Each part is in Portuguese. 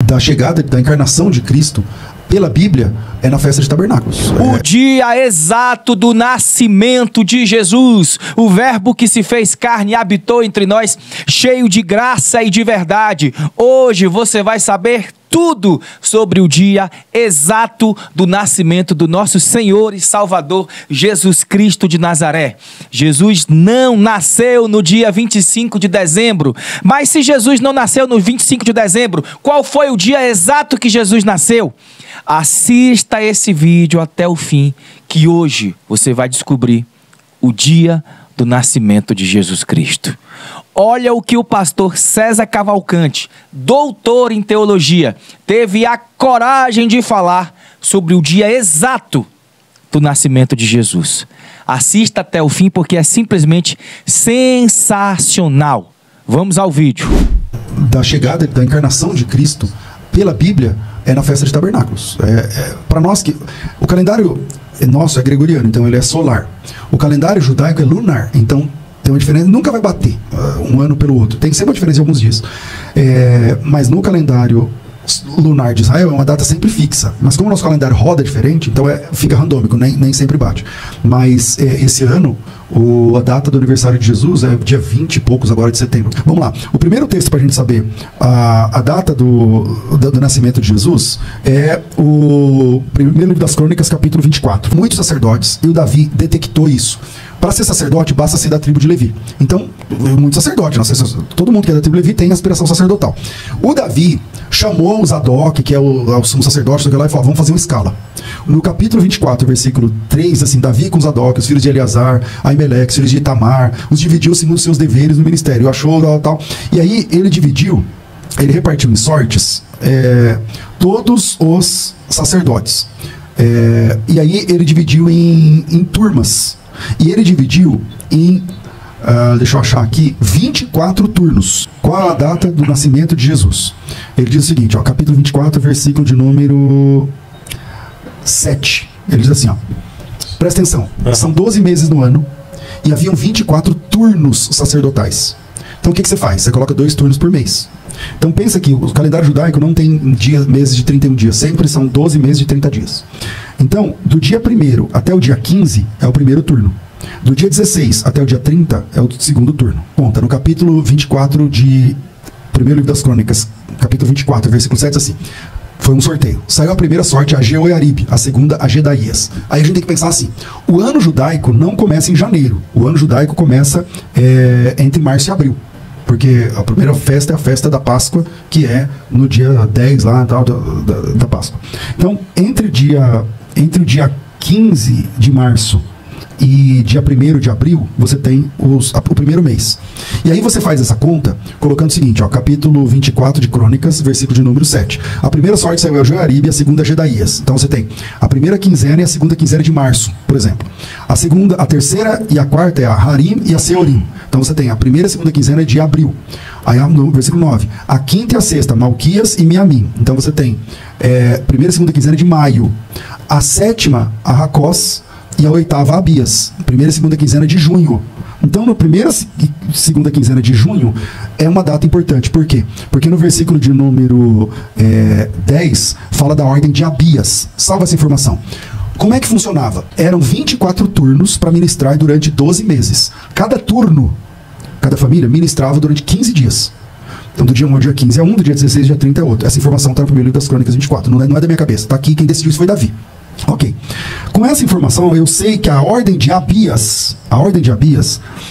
da chegada, da encarnação de Cristo, pela Bíblia, é na festa de tabernáculos. O dia exato do nascimento de Jesus, o verbo que se fez carne e habitou entre nós, cheio de graça e de verdade. Hoje você vai saber tudo sobre o dia exato do nascimento do nosso Senhor e Salvador Jesus Cristo de Nazaré. Jesus não nasceu no dia 25 de dezembro, mas se Jesus não nasceu no 25 de dezembro, qual foi o dia exato que Jesus nasceu? Assista esse vídeo até o fim, que hoje você vai descobrir o dia do nascimento de Jesus Cristo. Olha o que o pastor César Cavalcante, doutor em teologia, teve a coragem de falar sobre o dia exato do nascimento de Jesus. Assista até o fim porque é simplesmente sensacional. Vamos ao vídeo. Da chegada, da encarnação de Cristo, pela Bíblia, é na festa de tabernáculos. Para nós que o calendário nosso é gregoriano, então ele é solar. O calendário judaico é lunar, então tem uma diferença, nunca vai bater um ano pelo outro. Tem sempre uma diferença em alguns dias. Mas no calendário lunar de Israel é uma data sempre fixa. Mas como o nosso calendário roda diferente, então fica randômico, nem sempre bate. Mas esse ano, a data do aniversário de Jesus é dia 20 e poucos agora de setembro. Vamos lá. O primeiro texto para a gente saber a data do nascimento de Jesus é o primeiro livro das Crônicas, capítulo 24. Muitos sacerdotes, e o Davi detectou isso. Para ser sacerdote, basta ser da tribo de Levi. Então, muito sacerdote, todo mundo que é da tribo de Levi tem aspiração sacerdotal. O Davi chamou o Zadok, que é o sumo sacerdote, lá, e falou: vamos fazer uma escala. No capítulo 24, versículo 3, assim, Davi com Zadok, os filhos de Eleazar, Aimeleque, os filhos de Itamar, os dividiu segundo seus deveres no ministério, achou tal. E aí ele repartiu em sortes todos os sacerdotes. E aí ele dividiu em turmas. E ele dividiu em, deixa eu achar aqui, 24 turnos. Qual a data do nascimento de Jesus? Ele diz o seguinte, capítulo 24, versículo de número 7. Ele diz assim, presta atenção, são 12 meses no ano e haviam 24 turnos sacerdotais. Então o que você faz? Você coloca 2 turnos por mês. Então pensa que o calendário judaico não tem meses de 31 dias, sempre são 12 meses de 30 dias. Então, do dia 1º até o dia 15 é o primeiro turno. Do dia 16 até o dia 30 é o segundo turno. Conta, no capítulo 24 de primeiro livro das Crônicas, capítulo 24, versículo 7, assim: foi um sorteio. Saiu a primeira sorte a Jeoiarib, a segunda a Gedaías. Aí a gente tem que pensar assim: o ano judaico não começa em janeiro. O ano judaico começa entre março e abril. Porque a primeira festa é a festa da Páscoa, que é no dia 10 lá, tal, da Páscoa. Então, entre o dia 15 de março e dia 1º de abril, você tem o primeiro mês. E aí você faz essa conta colocando o seguinte, capítulo 24 de Crônicas, versículo de número 7. A primeira sorte saiu a Jeoiarib e a segunda a Gedaías. Então você tem a primeira quinzena e a segunda quinzena de março, por exemplo. A terceira e a quarta é a Harim e a Seorim. Então você tem a primeira e a segunda quinzena de abril. Aí no versículo 9. A quinta e a sexta, Malquias e Miamim. Então você tem primeira e segunda quinzena de maio. A sétima, a Racós, e a oitava, a Abias. Primeira e segunda quinzena de junho. Então, na primeira e segunda quinzena de junho é uma data importante. Por quê? Porque no versículo de número 10 fala da ordem de Abias. Salva essa informação. Como é que funcionava? Eram 24 turnos para ministrar durante 12 meses. Cada turno, cada família ministrava durante 15 dias. Então, do dia 1 ao dia 15 é um, do dia 16 ao dia 30 é outro. Essa informação está no primeiro livro das Crônicas 24. Não é da minha cabeça. Está aqui, quem decidiu isso foi Davi. Ok. Com essa informação, eu sei que a ordem de Abias,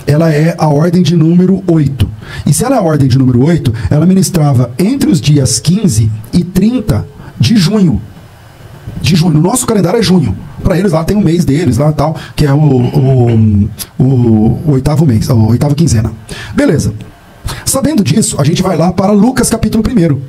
ela é a ordem de número 8. E se ela é a ordem de número 8, ela ministrava entre os dias 15 e 30 de junho. No nosso calendário é junho. Para eles lá tem um mês deles, lá tal, que é o oitavo mês, a oitava quinzena. Beleza. Sabendo disso, a gente vai lá para Lucas capítulo 1.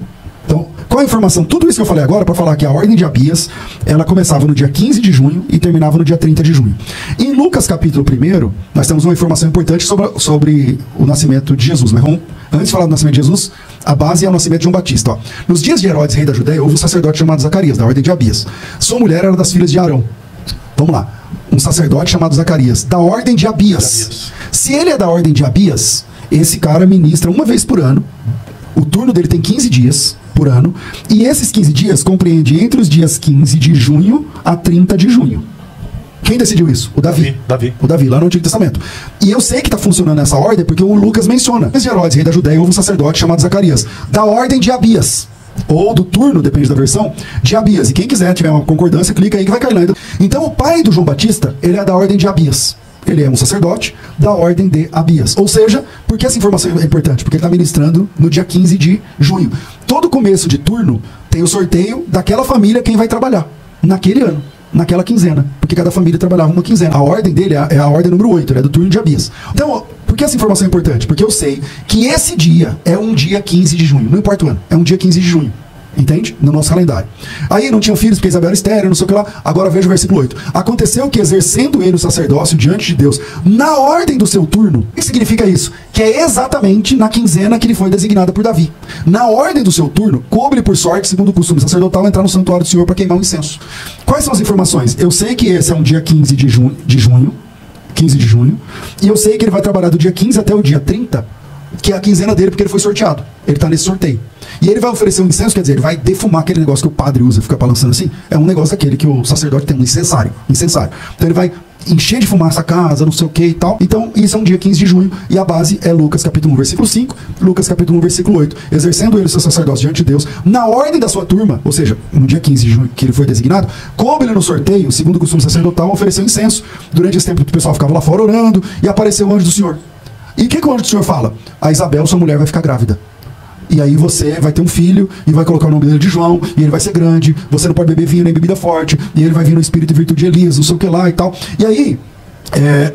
Então, qual a informação? Tudo isso que eu falei agora para falar que a ordem de Abias, ela começava no dia 15 de junho e terminava no dia 30 de junho. Em Lucas capítulo 1, nós temos uma informação importante sobre o nascimento de Jesus. Mas vamos, antes de falar do nascimento de Jesus, a base é o nascimento de João Batista. Nos dias de Herodes, rei da Judéia, houve um sacerdote chamado Zacarias, da ordem de Abias. Sua mulher era das filhas de Arão. Vamos lá. Um sacerdote chamado Zacarias, da ordem de Abias. Se ele é da ordem de Abias, esse cara ministra uma vez por ano. O turno dele tem 15 dias. por ano. E esses 15 dias compreendem entre os dias 15 de junho a 30 de junho. Quem decidiu isso? O Davi. O Davi, lá no Antigo Testamento. E eu sei que está funcionando nessa ordem porque o Lucas menciona. Esse Herodes, rei da Judéia, houve um sacerdote chamado Zacarias, da ordem de Abias. Ou do turno, depende da versão, de Abias. E quem quiser, tiver uma concordância, clica aí que vai cair lá. Então o pai do João Batista, ele é da ordem de Abias. Ele é um sacerdote da ordem de Abias. Ou seja, por que essa informação é importante? Porque ele está ministrando no dia 15 de junho. Todo começo de turno tem o sorteio daquela família quem vai trabalhar naquele ano, naquela quinzena. Porque cada família trabalhava uma quinzena. A ordem dele é a ordem número 8, ele é do turno de Abias. Então, por que essa informação é importante? Porque eu sei que esse dia é um dia 15 de junho. Não importa o ano, é um dia 15 de junho. Entende? No nosso calendário. Aí não tinham filhos porque Isabel era estéril, não sei o que lá. Agora veja o versículo 8. Aconteceu que, exercendo ele o sacerdócio diante de Deus, na ordem do seu turno, o que significa isso? Que é exatamente na quinzena que ele foi designada por Davi. Na ordem do seu turno, coube por sorte, segundo o costume sacerdotal, entrar no santuário do Senhor para queimar um incenso. Quais são as informações? Eu sei que esse é um dia 15 de junho, 15 de junho, e eu sei que ele vai trabalhar do dia 15 até o dia 30, que é a quinzena dele, porque ele foi sorteado. Ele está nesse sorteio. E ele vai oferecer um incenso, quer dizer, ele vai defumar aquele negócio que o padre usa, fica balançando assim. É um negócio daquele que o sacerdote tem, um incensário. Então ele vai encher de fumaça a casa, não sei o que e tal. Então, isso é um dia 15 de junho, e a base é Lucas capítulo 1, versículo 5, Lucas capítulo 1, versículo 8. Exercendo ele o seu sacerdócio diante de Deus, na ordem da sua turma, ou seja, no dia 15 de junho que ele foi designado, coube ele no sorteio, segundo o costume sacerdotal, ofereceu incenso. Durante esse tempo, o pessoal ficava lá fora orando, e apareceu o anjo do Senhor. E o que o anjo do Senhor fala? A Isabel, sua mulher, vai ficar grávida. E aí você vai ter um filho e vai colocar o nome dele de João, e ele vai ser grande, você não pode beber vinho nem bebida forte, e ele vai vir no espírito e virtude de Elias, não sei o que lá e tal. E aí,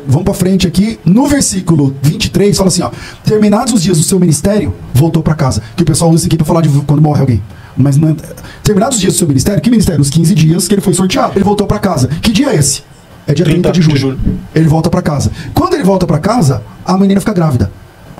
vamos pra frente aqui, no versículo 23, fala assim, ó: terminados os dias do seu ministério, voltou para casa. Que o pessoal usa isso aqui pra falar de quando morre alguém. Mas não é... Terminados os dias do seu ministério, que ministério? Os 15 dias que ele foi sorteado. Ele voltou para casa. Que dia é esse? É dia 30 de julho. Ele volta para casa. Quando ele volta para casa, a menina fica grávida.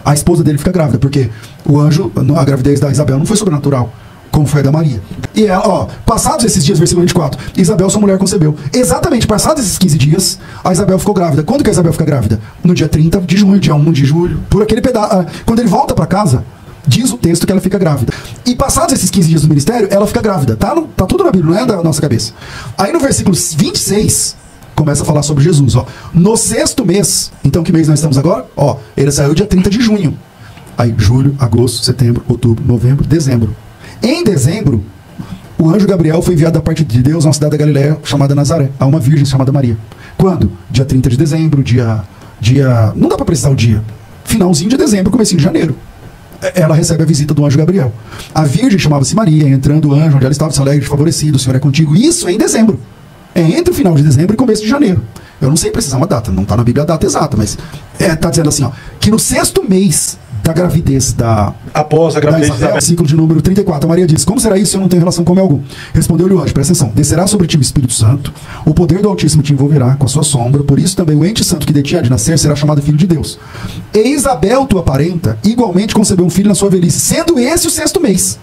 A esposa dele fica grávida, porque o anjo, a gravidez da Isabel não foi sobrenatural, como foi a da Maria. E ela, ó, passados esses dias, versículo 24, Isabel, sua mulher, concebeu. Exatamente, passados esses 15 dias, a Isabel ficou grávida. Quando que a Isabel fica grávida? No dia 30 de junho, dia 1 de julho. Por aquele pedaço. Quando ele volta para casa, diz o texto que ela fica grávida. E passados esses 15 dias do ministério, ela fica grávida. Tá tudo na Bíblia, não é da nossa cabeça. Aí no versículo 26... começa a falar sobre Jesus, ó. No 6º mês, então que mês nós estamos agora? Ó, ele saiu dia 30 de junho. Aí, julho, agosto, setembro, outubro, novembro, dezembro. Em dezembro, o anjo Gabriel foi enviado da parte de Deus a uma cidade da Galileia chamada Nazaré, a uma virgem chamada Maria. Quando? Dia 30 de dezembro, dia... Não dá para precisar o dia. Finalzinho de dezembro, comecinho de janeiro. Ela recebe a visita do anjo Gabriel. A virgem chamava-se Maria, entrando o anjo, onde ela estava, se alegre, favorecido, o Senhor é contigo. Isso é em dezembro. É entre o final de dezembro e começo de janeiro. Eu não sei precisar uma data, não está na Bíblia a data exata, mas está dizendo assim, ó, que no 6º mês da gravidez após a gravidez da Isabel, ciclo de número 34, a Maria diz: como será isso se eu não tenho relação com homem algum? Respondeu-lhe o anjo, presta atenção: descerá sobre ti o Espírito Santo, o poder do Altíssimo te envolverá com a sua sombra, por isso também o ente santo que de ti há de nascer será chamado filho de Deus. E Isabel, tua parenta, igualmente concebeu um filho na sua velhice, sendo esse o 6º mês.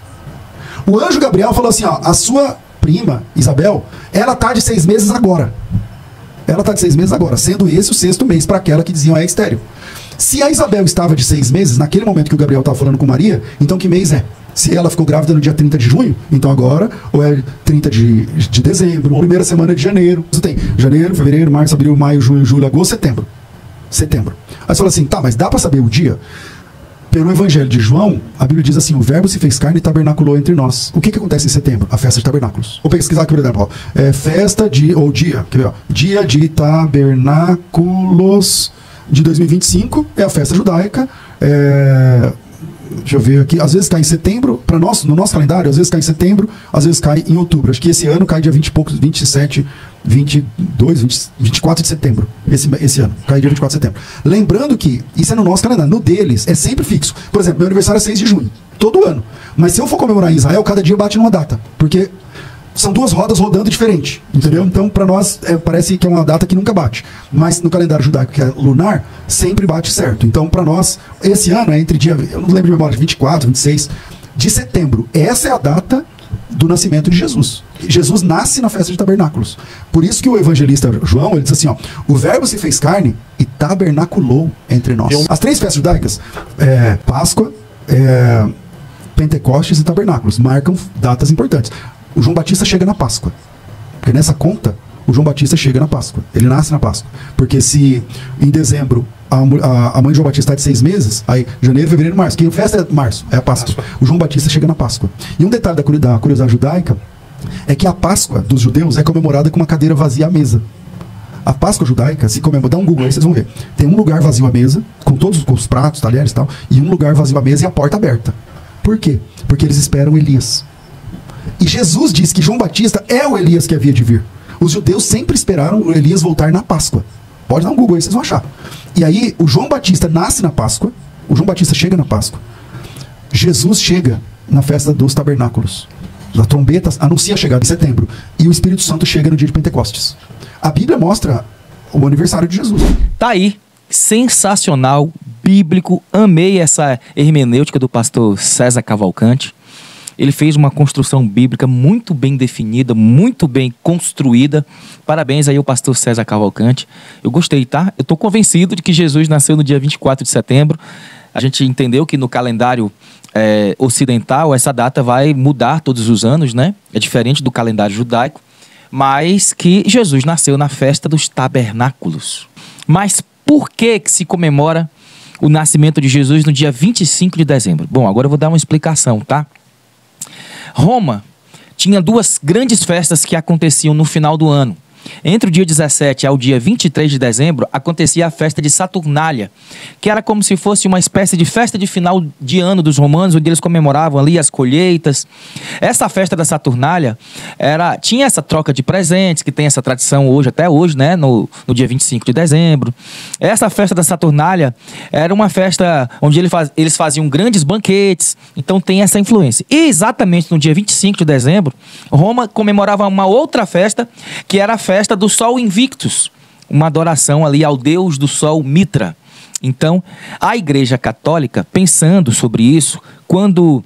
O anjo Gabriel falou assim, ó, a sua prima, Isabel, ela está de 6 meses agora. Ela está de 6 meses agora, sendo esse o 6º mês para aquela que diziam é estéril. Se a Isabel estava de 6 meses, naquele momento que o Gabriel estava falando com Maria, então que mês é? Se ela ficou grávida no dia 30 de junho, então agora, ou é 30 de dezembro, ou primeira semana de janeiro. Você tem janeiro, fevereiro, março, abril, maio, junho, julho, agosto, setembro. Setembro. Aí você fala assim, tá, mas dá para saber o dia? Pelo Evangelho de João, a Bíblia diz assim, o verbo se fez carne e tabernaculou entre nós. O que acontece em setembro? A festa de tabernáculos. Vou pesquisar aqui, por exemplo, festa de, ou dia, quer ver, ó, dia de tabernáculos de 2025, é a festa judaica, deixa eu ver aqui, às vezes cai em setembro, para nós, no nosso calendário, às vezes cai em setembro, às vezes cai em outubro. Acho que esse ano cai dia 20 e poucos, 27, 22, 24 de setembro. Esse ano, cai dia 24 de setembro. Lembrando que isso é no nosso calendário, no deles é sempre fixo. Por exemplo, meu aniversário é 6 de junho, todo ano. Mas se eu for comemorar em Israel, cada dia bate numa data, porque são duas rodas rodando diferente, entendeu? Então, para nós, parece que é uma data que nunca bate. Mas no calendário judaico, que é lunar, sempre bate certo. Então, para nós, esse ano é entre dia, eu não lembro de memória, 24, 26 de setembro. Essa é a data do nascimento de Jesus. Jesus nasce na festa de tabernáculos. Por isso que o evangelista João, ele diz assim, ó, o verbo se fez carne e tabernaculou entre nós. As 3 festas judaicas, Páscoa, Pentecostes e Tabernáculos. Marcam datas importantes. O João Batista chega na Páscoa. Porque nessa conta, o João Batista chega na Páscoa. Ele nasce na Páscoa. Porque se em dezembro a mãe de João Batista está de 6 meses, aí janeiro, fevereiro, março. Que festa é março, é a Páscoa. O João Batista chega na Páscoa. E um detalhe da curiosidade judaica é que a Páscoa dos judeus é comemorada com uma cadeira vazia à mesa. A Páscoa judaica se comemora, dá um Google aí, vocês vão ver. Tem um lugar vazio à mesa, com todos os pratos, talheres e tal, e um lugar vazio à mesa e a porta aberta. Por quê? Porque eles esperam Elias. E Jesus disse que João Batista é o Elias que havia de vir. Os judeus sempre esperaram o Elias voltar na Páscoa. Pode dar um Google aí, vocês vão achar. E aí, o João Batista nasce na Páscoa, o João Batista chega na Páscoa. Jesus chega na festa dos tabernáculos. A trombeta anuncia a chegada em setembro. E o Espírito Santo chega no dia de Pentecostes. A Bíblia mostra o aniversário de Jesus. Tá aí. Sensacional, bíblico. Amei essa hermenêutica do pastor César Cavalcante. Ele fez uma construção bíblica muito bem definida, muito bem construída. Parabéns aí ao pastor César Cavalcante. Eu gostei, tá? Eu tô convencido de que Jesus nasceu no dia 24 de setembro. A gente entendeu que no calendário ocidental essa data vai mudar todos os anos, né? É diferente do calendário judaico. Mas que Jesus nasceu na festa dos tabernáculos. Mas por que se comemora o nascimento de Jesus no dia 25 de dezembro? Bom, agora eu vou dar uma explicação, tá? Roma tinha 2 grandes festas que aconteciam no final do ano. Entre o dia 17 ao dia 23 de dezembro, acontecia a festa de Saturnália, que era como se fosse uma espécie de festa de final de ano dos romanos, onde eles comemoravam ali as colheitas. Essa festa da Saturnália tinha essa troca de presentes, que tem essa tradição hoje, até hoje, né, no dia 25 de dezembro. Essa festa da Saturnália era uma festa onde eles faziam grandes banquetes, então tem essa influência. E exatamente no dia 25 de dezembro, Roma comemorava uma outra festa, que era a festa do Sol Invictus, uma adoração ali ao deus do Sol Mitra. Então, a Igreja Católica, pensando sobre isso, quando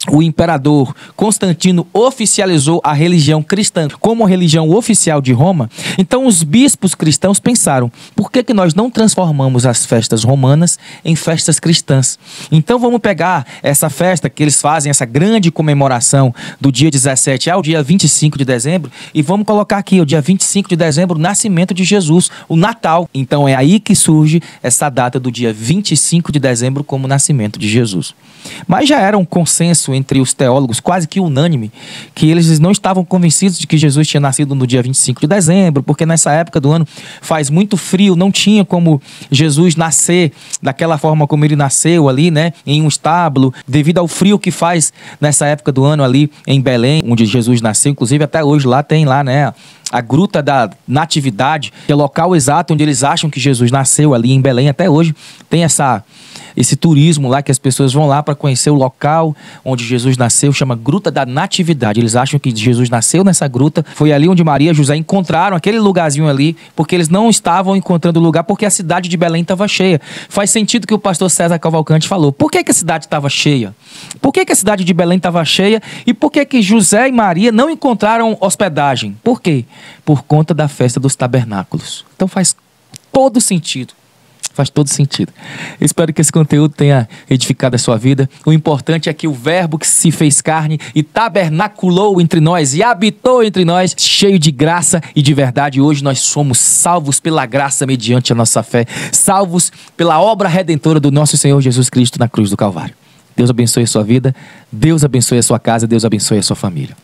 o imperador Constantino oficializou a religião cristã como religião oficial de Roma, então os bispos cristãos pensaram, por que nós não transformamos as festas romanas em festas cristãs? Então vamos pegar essa festa que eles fazem, essa grande comemoração do dia 17 ao dia 25 de dezembro, e vamos colocar aqui o dia 25 de dezembro, o nascimento de Jesus, o Natal. Então é aí que surge essa data do dia 25 de dezembro como nascimento de Jesus. Mas já era um consenso entre os teólogos, quase que unânime, que eles não estavam convencidos de que Jesus tinha nascido no dia 25 de dezembro, porque nessa época do ano faz muito frio, não tinha como Jesus nascer daquela forma como ele nasceu ali, né, em um estábulo, devido ao frio que faz nessa época do ano ali em Belém, onde Jesus nasceu. Inclusive até hoje lá tem lá, né, a Gruta da Natividade, que é o local exato onde eles acham que Jesus nasceu ali em Belém. Até hoje tem esse turismo lá, que as pessoas vão lá para conhecer o local onde Jesus nasceu, chama Gruta da Natividade. Eles acham que Jesus nasceu nessa gruta, foi ali onde Maria e José encontraram aquele lugarzinho ali, porque eles não estavam encontrando o lugar, porque a cidade de Belém estava cheia. Faz sentido que o pastor César Cavalcante falou. Por que a cidade estava cheia? Por que a cidade de Belém estava cheia? E por que José e Maria não encontraram hospedagem? Por quê? Por conta da festa dos tabernáculos. Então faz todo sentido. Faz todo sentido. Eu espero que esse conteúdo tenha edificado a sua vida. O importante é que o verbo que se fez carne e tabernaculou entre nós e habitou entre nós, cheio de graça e de verdade. Hoje nós somos salvos pela graça mediante a nossa fé, salvos pela obra redentora do nosso Senhor Jesus Cristo na cruz do Calvário. Deus abençoe a sua vida, Deus abençoe a sua casa, Deus abençoe a sua família.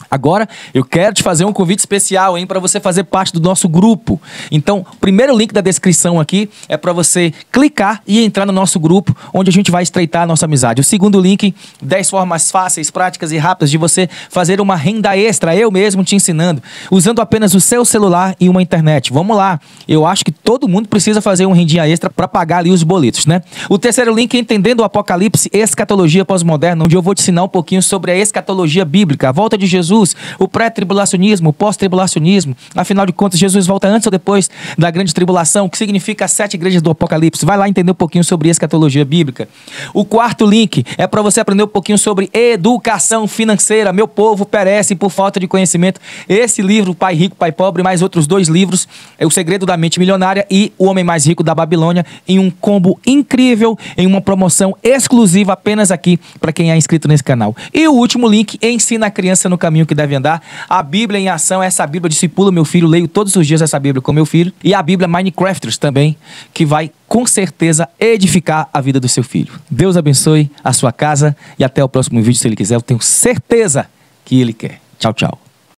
Agora, eu quero te fazer um convite especial, para você fazer parte do nosso grupo. Então, o primeiro link da descrição aqui é para você clicar e entrar no nosso grupo, onde a gente vai estreitar a nossa amizade. O segundo link, 10 formas fáceis, práticas e rápidas de você fazer uma renda extra, eu mesmo te ensinando, usando apenas o seu celular e uma internet. Vamos lá, eu acho que todo mundo precisa fazer um rendinha extra para pagar ali os boletos, né? O terceiro link é Entendendo o Apocalipse, Escatologia Pós-Moderna, onde eu vou te ensinar um pouquinho sobre a escatologia bíblica, a volta de Jesus, Jesus, o pré-tribulacionismo, o pós-tribulacionismo. Afinal de contas, Jesus volta antes ou depois da grande tribulação, o que significa as 7 igrejas do Apocalipse. Vai lá entender um pouquinho sobre escatologia bíblica. O quarto link é para você aprender um pouquinho sobre educação financeira. Meu povo perece por falta de conhecimento. Esse livro, Pai Rico, Pai Pobre, mais outros 2 livros, é O Segredo da Mente Milionária e O Homem Mais Rico da Babilônia, em um combo incrível, em uma promoção exclusiva apenas aqui para quem é inscrito nesse canal. E o último link, Ensina a Criança no Caminho que Deve Andar. A Bíblia em Ação, essa Bíblia discipula meu filho, leio todos os dias essa Bíblia com meu filho. E a Bíblia Minecrafters também, que vai com certeza edificar a vida do seu filho. Deus abençoe a sua casa e até o próximo vídeo, se ele quiser. Eu tenho certeza que ele quer. Tchau, tchau.